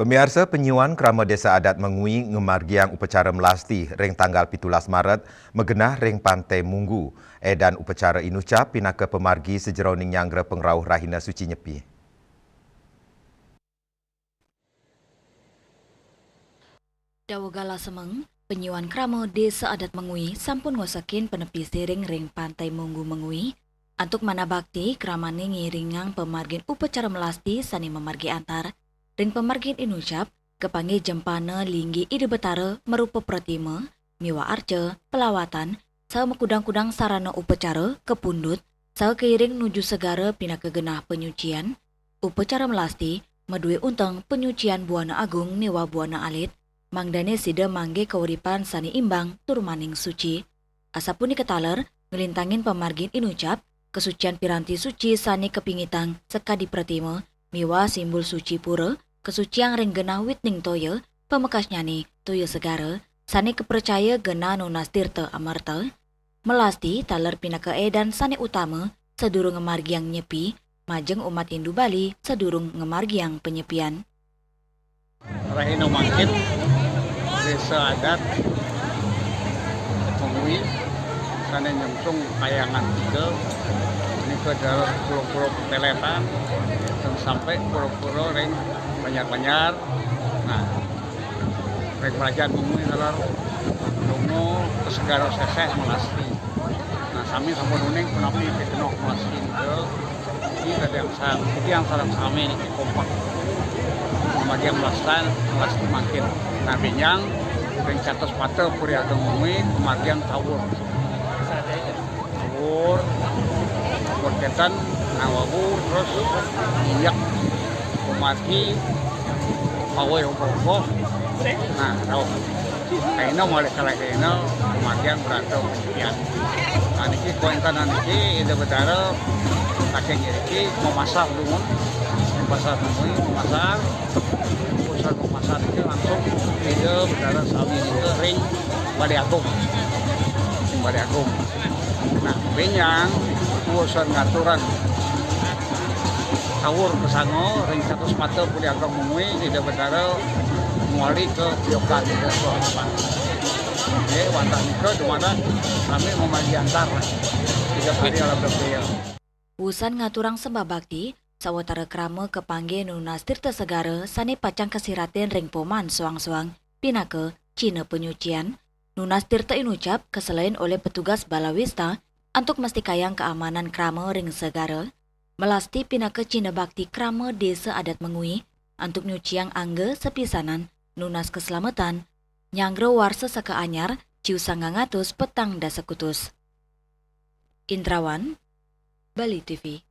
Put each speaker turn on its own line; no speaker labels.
Pemirsa penyuan Krama Desa Adat Mengui ngemargiang upacara melasti ring tanggal 17 Maret megenah ring Pantai Munggu. Edan upacara inucap pinaka pemargi sejeroning nyanggra pengrauh Rahina Suci Nyepi.
Dawagala Semeng, penyuan Krama Desa Adat Mengui sampun ngosakin penepi siring ring Pantai Munggu Mengui antuk mana bakti kramane ngiringang pemargin upacara melasti sani memargi antar ring pemargin inucap kepanggih jempana linggi ide betara merupa pratima miwa arca pelawatan sa mekudang-kudang sarana upacara kepundut sa keiring nuju segara pina kegenah penyucian upacara melasti medue untang penyucian buana agung miwa buana alit mangdane sida mangge keuripan sani imbang turmaning suci asapun diketaler ngelintangin pemargin inucap kesucian piranti suci sani kepingitang sekadi pratima miwa simbol suci pura kesucian ring genah witning toya pemekas nyani toya segara sani kepercaya genah nunas tirta amarta melasti taler pinaka edan sani utama sedurung ngemargiang nyepi majeng umat Hindu Bali sedurung ngemargiang penyepian.
Rahina Mangkin Desa Adat Mengui sana nyemsung kayangan 3 ini ke dalam pulau-pulau Teletan dan sampai pulau-pulau ring Banjar-Banjar. Nah, ring kerajaan Mengui adalah Lungo Kesegara Seseh Melasti. Nah, sami sampun uning menapi pikenok Melasti ke ini yang sarang sami ini kompak. Bagian melasti makin. Nah, binyang ring catos pate puri ageng Mengui kemagian tawur berkaitan nawabu terus minyak kumati pawai hoko. Nah, tahu kaina mulai kala kaina kemagian berantem penyepian. Nah, niki kuentan niki ide betara kakek niki memasak dulu pasar Mengui memasak pusat memasak itu langsung ide betara sami itu ring Balai Agung. Nah, benyang urusan ngaturan tawur kesango ring 100 mata puli agak Mengui ide betara muali ke Biokan ke Soapan. Oke, wantah nika di mana kami memagi antar 3 hari alam berpilihan.
Usan ngaturang sembah bakti sawatara krama kepangge nunas tirta segara sani pacang kesiraten ring poman suang-suang pinake Cina penyucian nunas tirta inucap keselain oleh petugas balawista untuk mestikayang keamanan krama ring segara melasti pinake Cina bakti krama Desa Adat Mengui untuk nyuciang angge sepisanan nunas keselamatan nyangre warsa saka anyar ciu sanggangatus petang dasekutus. Indrawan, Bali TV.